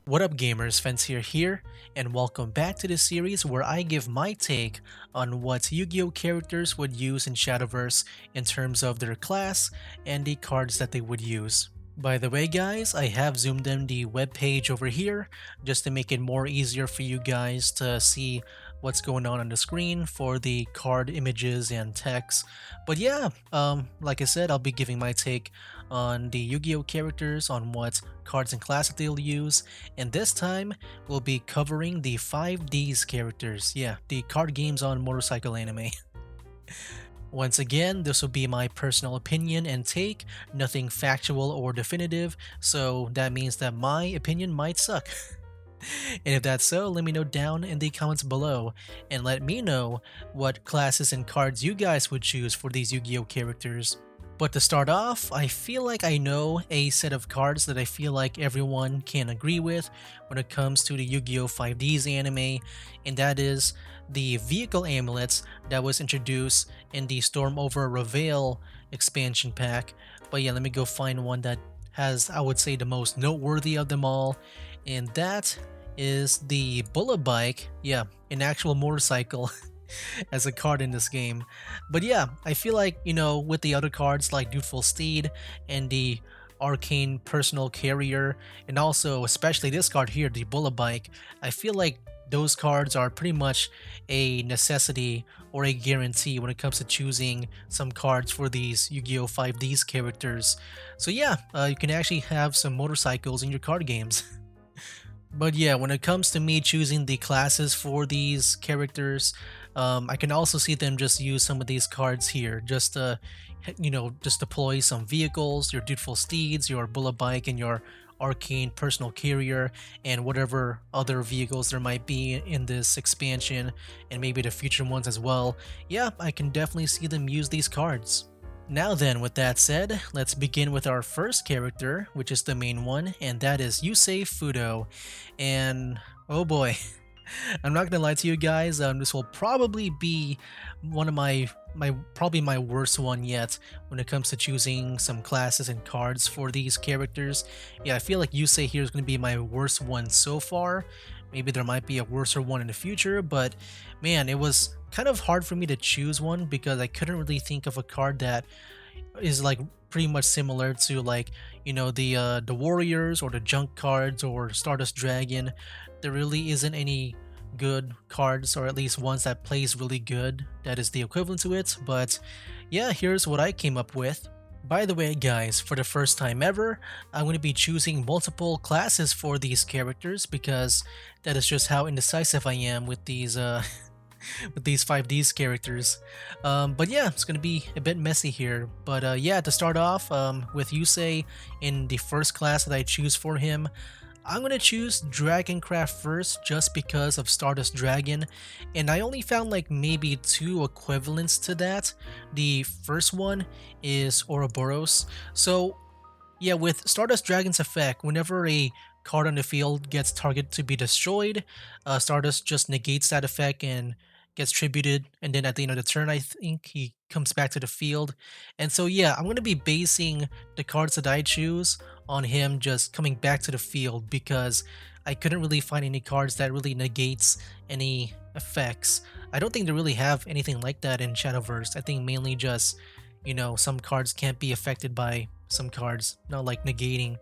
What up gamers, Fancier here, and welcome back to the series where I give my take on what Yu-Gi-Oh characters would use in Shadowverse in terms of their class and the cards that they would use. By the way guys, I have zoomed in the web page over here just to make it more easier for you guys to see what's going on the screen for the card images and text. But yeah, like I said, I'll be giving my take on the Yu-Gi-Oh characters, on what cards and classes they'll use, and this time we'll be covering the 5D's characters. Yeah, the card games on motorcycle anime. Once again, this will be my personal opinion and take, nothing factual or definitive, so that means that my opinion might suck. And if that's so, let me know down in the comments below, and let me know what classes and cards you guys would choose for these Yu-Gi-Oh characters. But to start off, I feel like I know a set of cards that I feel like everyone can agree with when it comes to the Yu-Gi-Oh! 5D's anime, and that is the vehicle amulets that was introduced in the Storm Over Reveal expansion pack. But yeah, let me go find one that has, I would say, the most noteworthy of them all, and that is the Bullet Bike. Yeah, an actual motorcycle as a card in this game. But yeah, I feel like, with the other cards like Dutiful Steed and the Arcane Personal Carrier, and also especially this card here, the Bullet Bike, I feel like those cards are pretty much a necessity or a guarantee when it comes to choosing some cards for these Yu-Gi-Oh! 5D's characters. So yeah, you can actually have some motorcycles in your card games. But yeah, when it comes to me choosing the classes for these characters, I can also see them just use some of these cards here, just to, just deploy some vehicles, your Dutiful Steeds, your Bullet Bike, and your Arcane Personal Carrier, and whatever other vehicles there might be in this expansion, and maybe the future ones as well. Yeah, I can definitely see them use these cards. Now then, with that said, let's begin with our first character, which is the main one, and that is Yusei Fudo. And oh boy, I'm not gonna lie to you guys, this will probably be one of probably my worst one yet when it comes to choosing some classes and cards for these characters. Yeah, I feel like Yusei here is gonna be my worst one so far. Maybe there might be a worser one in the future, but man, it was kind of hard for me to choose one because I couldn't really think of a card that is like pretty much similar to, like, the warriors or the junk cards or Stardust Dragon. There really isn't any good cards, or at least ones that plays really good that is the equivalent to it. But yeah, here's what I came up with. By the way guys, for the first time ever, I'm going to be choosing multiple classes for these characters because that is just how indecisive I am with these with these 5D's characters. But yeah, it's gonna be a bit messy here. But yeah, to start off with Yusei in the first class that I choose for him, I'm gonna choose Dragoncraft first just because of Stardust Dragon, and I only found like maybe two equivalents to that. The first one is Ouroboros. So yeah, with Stardust Dragon's effect, whenever a card on the field gets targeted to be destroyed, Stardust just negates that effect and gets tributed, and then at the end of the turn, I think he comes back to the field. And so yeah, I'm going to be basing the cards that I choose on him just coming back to the field because I couldn't really find any cards that really negates any effects. I don't think they really have anything like that in Shadowverse. I think mainly just, some cards can't be affected by some cards, not like negating.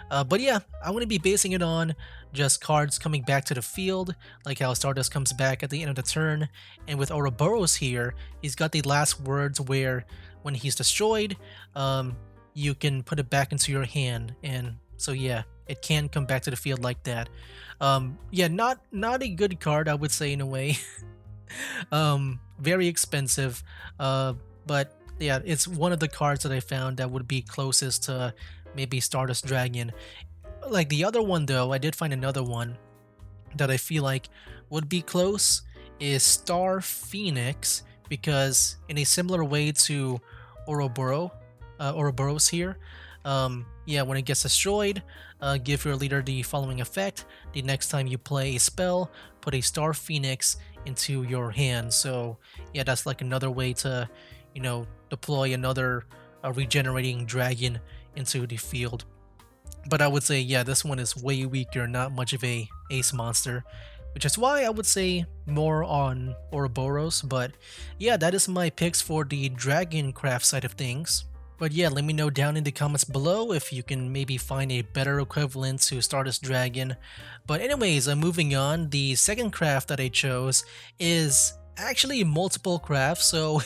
But yeah, I'm going to be basing it on just cards coming back to the field, like how Stardust comes back at the end of the turn. And with Ouroboros here, he's got the last words where when he's destroyed, you can put it back into your hand. And so yeah, it can come back to the field like that. Yeah, not a good card, I would say, in a way. Very expensive, but yeah, it's one of the cards that I found that would be closest to maybe Stardust Dragon. Like the other one though, I did find another one that I feel like would be close is Star Phoenix, because in a similar way to Ouroboros here, yeah, when it gets destroyed, give your leader the following effect. The next time you play a spell, put a Star Phoenix into your hand. So yeah, that's like another way to, deploy another regenerating dragon into the field. But I would say, yeah, this one is way weaker, not much of a ace monster, which is why I would say more on Ouroboros. But yeah, that is my picks for the Dragon Craft side of things. But yeah, let me know down in the comments below if you can maybe find a better equivalent to Stardust Dragon. But anyways, moving on, the second craft that I chose is actually multiple crafts, so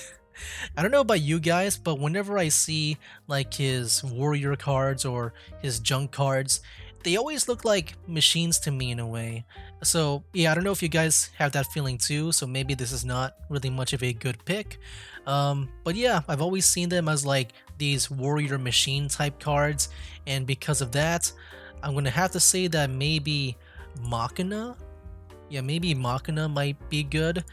I don't know about you guys, but whenever I see like his warrior cards or his junk cards, they always look like machines to me in a way. So yeah, I don't know if you guys have that feeling too, so maybe this is not really much of a good pick. But yeah, I've always seen them as like these warrior machine type cards, and because of that, I'm gonna have to say that maybe Machina, yeah, maybe Machina might be good.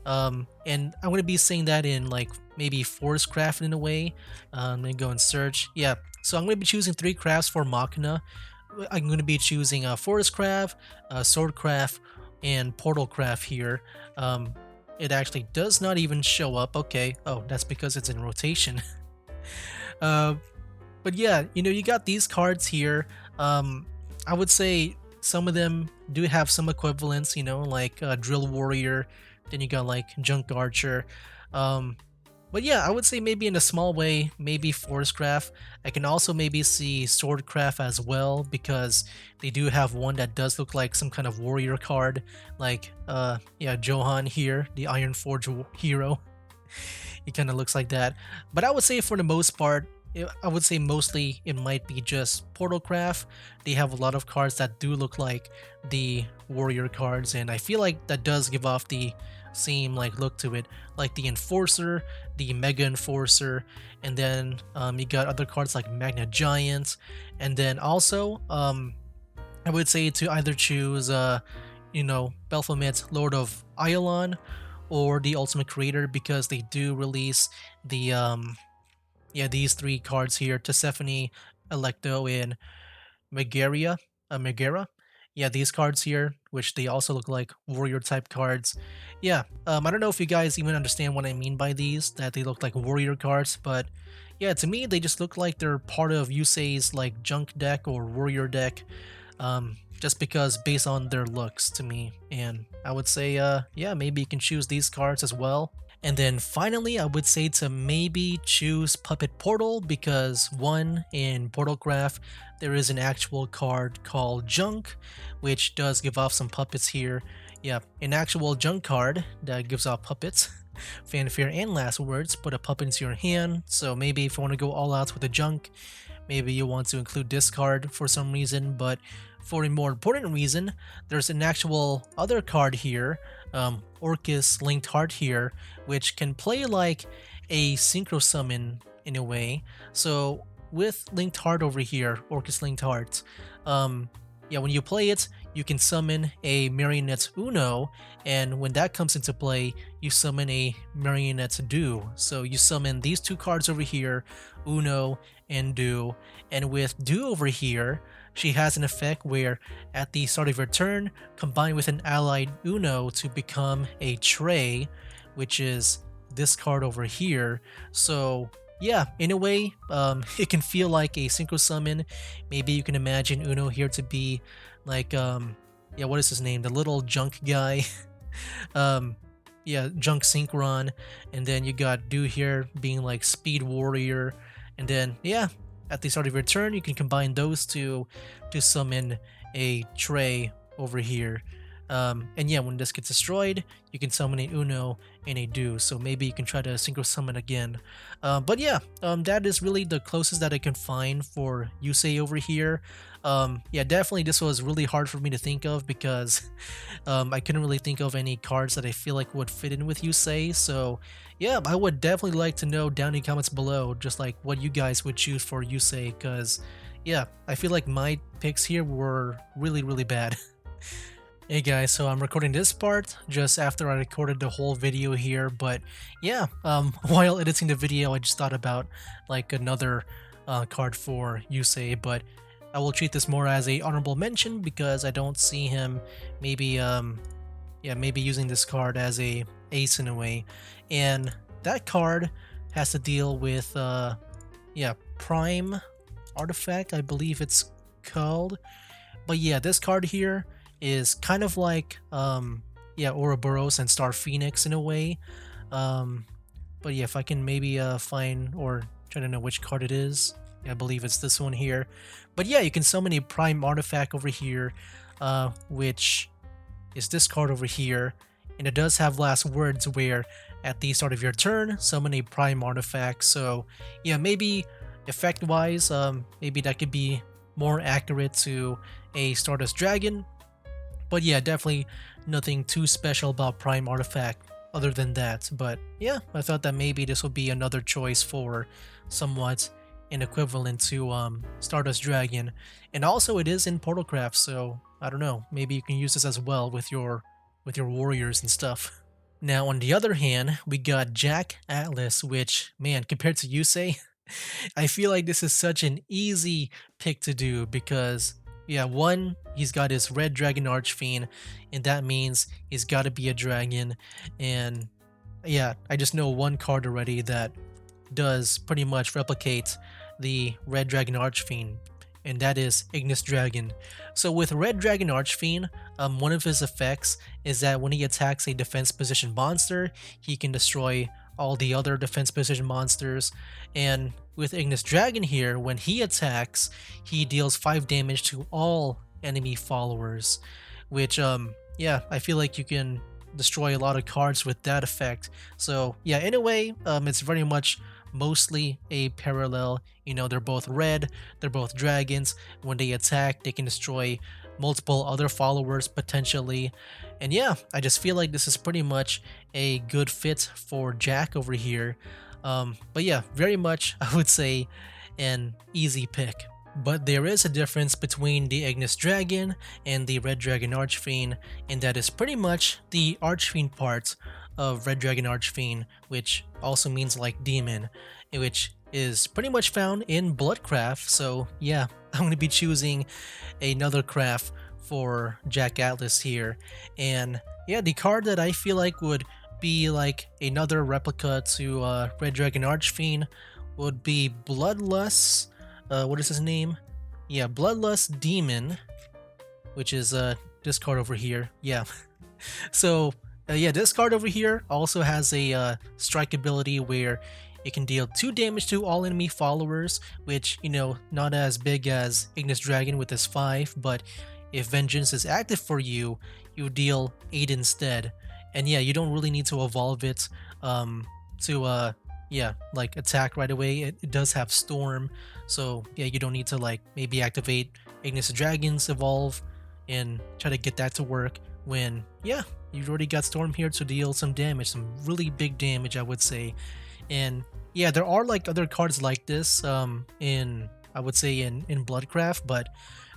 And I'm gonna be saying that in like maybe Forest Craft in a way. Let me go and search. Yeah, so I'm gonna be choosing 3 crafts for Machina. I'm gonna be choosing Forest Craft, Sword Craft, and Portal Craft here. Um, it actually does not even show up. Okay, oh, that's because it's in rotation. uh, but yeah, you got these cards here. I would say some of them do have some equivalents, like Drill Warrior, then you got like Junk Archer. Um, but yeah, I would say maybe in a small way, maybe Forestcraft. I can also maybe see Swordcraft as well, because they do have one that does look like some kind of warrior card, like yeah, Johan here, the Iron Forge hero. He kind of looks like that. But I would say for the most part, I would say mostly it might be just Portalcraft. They have a lot of cards that do look like the warrior cards, and I feel like that does give off the same like look to it, like the Enforcer, the Mega Enforcer, and then you got other cards like Magna Giant, and then also I would say to either choose Baphomet's Lord of Iolon or the Ultimate Creator, because they do release the yeah, these 3 cards here: Tisiphone, Electo, and Megara. Yeah, these cards here, which they also look like warrior type cards. Yeah, I don't know if you guys even understand what I mean by these, that they look like warrior cards, but yeah, to me they just look like they're part of Yusei's like junk deck or warrior deck, just because based on their looks to me. And I would say, yeah, maybe you can choose these cards as well. And then finally, I would say to maybe choose Puppet Portal, because one, in Portal Craft, there is an actual card called Junk, which does give off some puppets here. Yeah, an actual Junk card that gives off puppets. Fanfare and last words, put a puppet into your hand, so maybe if you want to go all out with the Junk, maybe you want to include this card for some reason. But for a more important reason, there's an actual other card here, Orcus Linked Heart here, which can play like a synchro summon in a way. So with Linked Heart over here, Orcus Linked Heart, yeah, when you play it, you can summon a Marionette Uno, and when that comes into play, you summon a Marionette Do. So you summon these 2 cards over here, Uno and Do, and with Do over here, she has an effect where at the start of your turn, combine with an allied Uno to become a Tray, which is this card over here. So yeah, in a way, it can feel like a synchro summon. Maybe you can imagine Uno here to be like, yeah, what is his name? The little junk guy. Yeah, Junk Synchron, and then you got Do here being like Speed Warrior, and then yeah, at the start of your turn, you can combine those two to summon a Tray over here. And yeah, when this gets destroyed, you can summon a Uno and a Do, so maybe you can try to synchro summon again. But yeah, that is really the closest that I can find for Yusei over here. Yeah, definitely this was really hard for me to think of, because I couldn't really think of any cards that I feel like would fit in with Yusei. So yeah, I would definitely like to know down in the comments below just like what you guys would choose for Yusei, because yeah, I feel like my picks here were really bad. Hey guys, so I'm recording this part just after I recorded the whole video here, but yeah, while editing the video, I just thought about like another card for Yusei, but I will treat this more as a honorable mention because I don't see him maybe yeah, maybe using this card as a ace in a way. And that card has to deal with yeah, Prime Artifact, I believe it's called. But yeah, this card here is kind of like yeah, Ouroboros and Star Phoenix in a way. Um but yeah, if I can maybe find or try to know which card it is. Yeah, I believe it's this one here. But yeah, you can summon a prime artifact over here, which is this card over here, and it does have last words where at the start of your turn, summon a prime artifact. So yeah, maybe effect wise, maybe that could be more accurate to a Stardust Dragon. But yeah, definitely nothing too special about prime artifact other than that. But yeah, I thought that maybe this would be another choice for somewhat an equivalent to Stardust Dragon. And also it is in Portalcraft, so I don't know, maybe you can use this as well with your warriors and stuff. Now on the other hand, we got Jack Atlas, which man, compared to Yusei, I feel like this is such an easy pick to do because, yeah, one, he's got his red dragon archfiend, and that means he's got to be a dragon. And yeah, I just know one card already that does pretty much replicate the red dragon archfiend, and that is Ignis Dragon. So with red dragon archfiend, one of his effects is that when he attacks a defense position monster, he can destroy all the other defense position monsters. And with Ignis Dragon here, when he attacks, he deals 5 damage to all enemy followers, which yeah, I feel like you can destroy a lot of cards with that effect. So yeah, in a way, it's very much mostly a parallel. You know, they're both red, they're both dragons. When they attack, they can destroy multiple other followers potentially. And yeah, I just feel like this is pretty much a good fit for Jack over here. But yeah, very much I would say an easy pick. But there is a difference between the Ignis Dragon and the Red Dragon Archfiend, and that is pretty much the Archfiend part of Red Dragon Archfiend, which also means like demon, which is pretty much found in Bloodcraft. So yeah, I'm going to be choosing another craft for Jack Atlas here. And yeah, the card that I feel like would be like another replica to Red Dragon Archfiend would be Bloodlust. What is his name? Yeah, Bloodlust Demon, which is this card over here. Yeah. So yeah, this card over here also has a strike ability where it can deal 2 damage to all enemy followers, which, you know, not as big as Ignis Dragon with his 5, but if Vengeance is active for you, you deal 8 instead. And yeah, you don't really need to evolve it to yeah, like attack right away. It does have Storm, so yeah, you don't need to like maybe activate Ignis Dragon's evolve and try to get that to work when, yeah, you've already got Storm here to deal some damage, some really big damage, I would say. And yeah, there are like other cards like this in, I would say, in Bloodcraft, but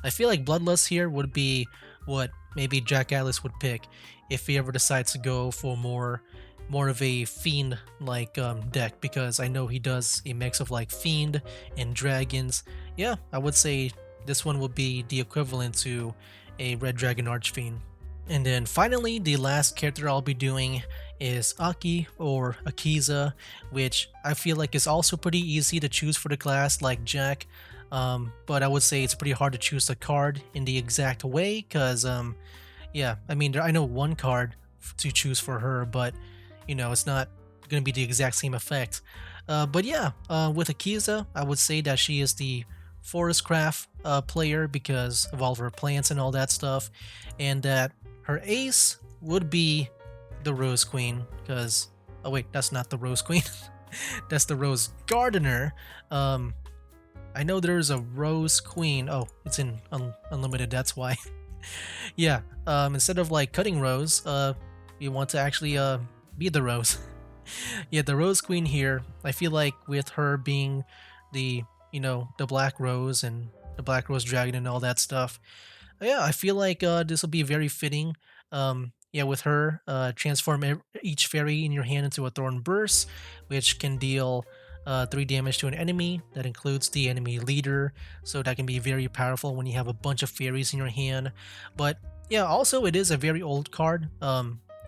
I feel like Bloodlust here would be what maybe Jack Atlas would pick if he ever decides to go for more of a fiend like deck, because I know he does a mix of like fiend and dragons. Yeah, I would say this one would be the equivalent to a red dragon archfiend. And then finally, the last character I'll be doing is Aki or Akiza, which I feel like is also pretty easy to choose for the class like Jack. But I would say it's pretty hard to choose a card in the exact way because yeah, I mean, I know one card to choose for her, but you know, it's not going to be the exact same effect. But yeah, with Akiza, I would say that she is the Forestcraft player because of all of her plants and all that stuff, and that her ace would be the Rose Queen because, oh wait, that's not the Rose Queen. That's the Rose Gardener. I know there's a Rose Queen. Oh, it's in Unlimited, that's why. Yeah, instead of like cutting Rose, you want to actually be the Rose. Yeah, the Rose Queen here, I feel like with her being the, you know, the Black Rose and the Black Rose Dragon and all that stuff, yeah, I feel like this will be very fitting. Yeah, with her, transform each fairy in your hand into a Thorn Burst, which can deal 3 damage to an enemy. That includes the enemy leader, so that can be very powerful when you have a bunch of fairies in your hand. But yeah, also it is a very old card.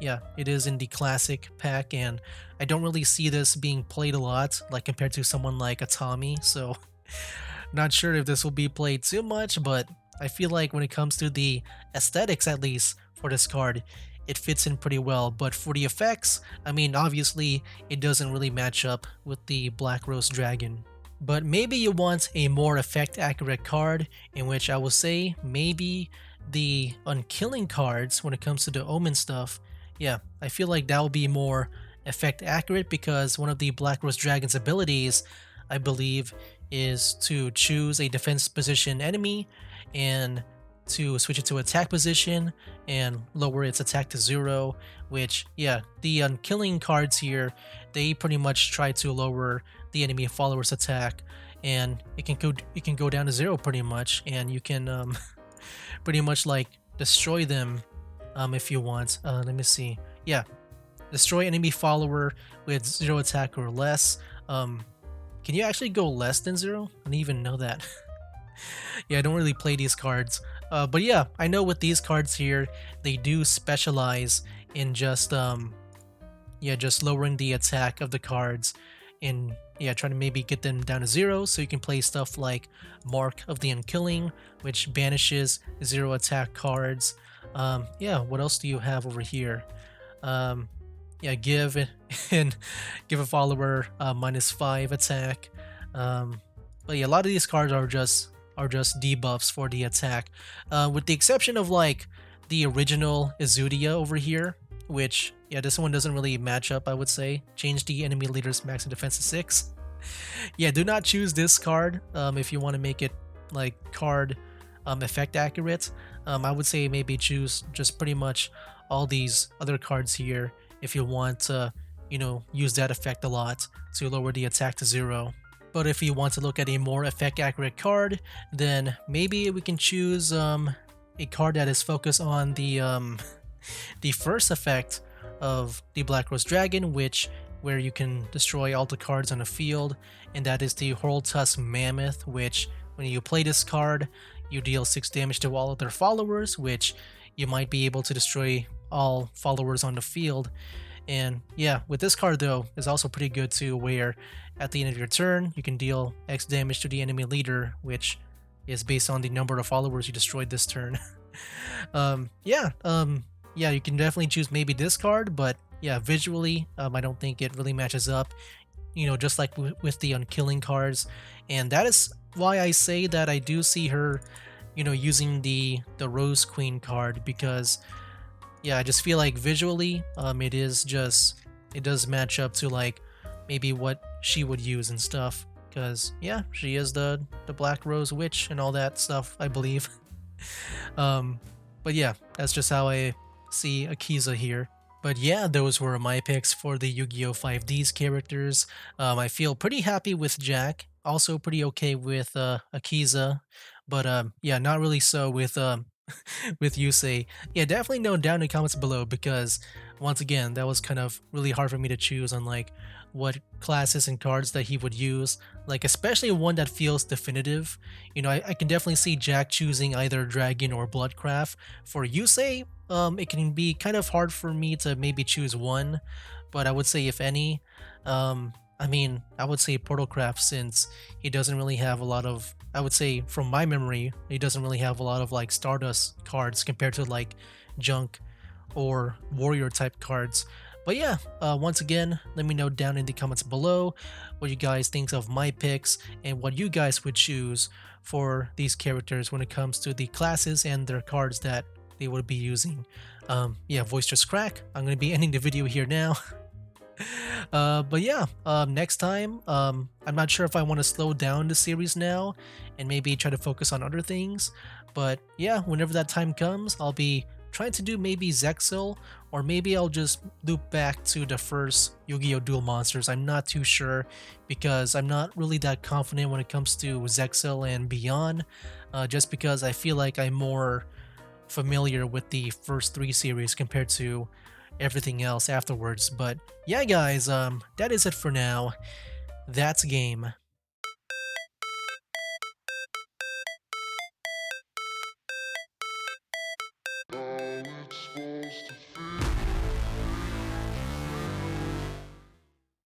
Yeah, it is in the classic pack, and I don't really see this being played a lot, like compared to someone like Atami. So Not sure if this will be played too much, but I feel like when it comes to the aesthetics, at least for this card, it fits in pretty well. But for the effects, I mean, obviously, it doesn't really match up with the Black Rose Dragon. But maybe you want a more effect accurate card, in which I will say maybe the unkilling cards when it comes to the Omen stuff. Yeah, I feel like that will be more effect accurate because one of the Black Rose Dragon's abilities, I believe, is to choose a defense position enemy and to switch it to attack position and lower its attack to 0, which, yeah, the unkilling cards here, they pretty much try to lower the enemy follower's attack, and it can go down to 0 pretty much, and you can pretty much like destroy them if you want. Let me see. Yeah, destroy enemy follower with 0 attack or less. Can you actually go less than 0? I didn't even know that. Yeah, I don't really play these cards. But yeah, I know with these cards here, they do specialize in just yeah, just lowering the attack of the cards and yeah, trying to maybe get them down to 0 so you can play stuff like Mark of the Unkilling, which banishes 0 attack cards. Yeah, what else do you have over here? Yeah, give and give a follower -5 attack. But yeah, a lot of these cards are just debuffs for the attack, with the exception of like the original Izudia over here, which yeah, this one doesn't really match up. I would say change the enemy leader's max defense to 6. Yeah, do not choose this card if you want to make it like card effect accurate. I would say maybe choose just pretty much all these other cards here if you want to, use that effect a lot to lower the attack to 0. But if you want to look at a more effect accurate card, then maybe we can choose a card that is focused on the the first effect of the Black Rose Dragon, where you can destroy all the cards on the field, and that is the Hurl Tusk Mammoth, which when you play this card, you deal 6 damage to all of their followers, which you might be able to destroy all followers on the field. And yeah, with this card though, is also pretty good too, where at the end of your turn, you can deal X damage to the enemy leader, which is based on the number of followers you destroyed this turn. Yeah, you can definitely choose maybe this card, but yeah, visually, I don't think it really matches up, just like with the unkilling cards. And that is why I say that I do see her, using the Rose Queen card, because yeah, I just feel like visually, it does match up to like maybe what she would use and stuff. Because yeah, she is the Black Rose Witch and all that stuff, I believe. But yeah, that's just how I see Akiza here. But yeah, those were my picks for the Yu-Gi-Oh! 5D's characters. I feel pretty happy with Jack. Also pretty okay with Akiza. But yeah, not really so with with Yusei. Yeah, definitely note down in the comments below, because once again, that was kind of really hard for me to choose on like what classes and cards that he would use, like especially one that feels definitive. I can definitely see Jack choosing either Dragon or Bloodcraft. For Yusei, it can be kind of hard for me to maybe choose one, but I would say if any, I mean, I would say Portalcraft, since he doesn't really have a lot of, I would say from my memory, he doesn't really have a lot of like Stardust cards compared to like Junk or Warrior type cards. But yeah, once again, let me know down in the comments below what you guys think of my picks and what you guys would choose for these characters when it comes to the classes and their cards that they would be using. Yeah, voice just crack. I'm going to be ending the video here now. But yeah, next time, I'm not sure if I want to slow down the series now and maybe try to focus on other things. But yeah, whenever that time comes, I'll be trying to do maybe Zexal, or maybe I'll just loop back to the first Yu-Gi-Oh! Duel Monsters. I'm not too sure, because I'm not really that confident when it comes to Zexal and beyond, just because I feel like I'm more familiar with the first 3 series compared to everything else afterwards. But yeah guys, that is it for now. That's game.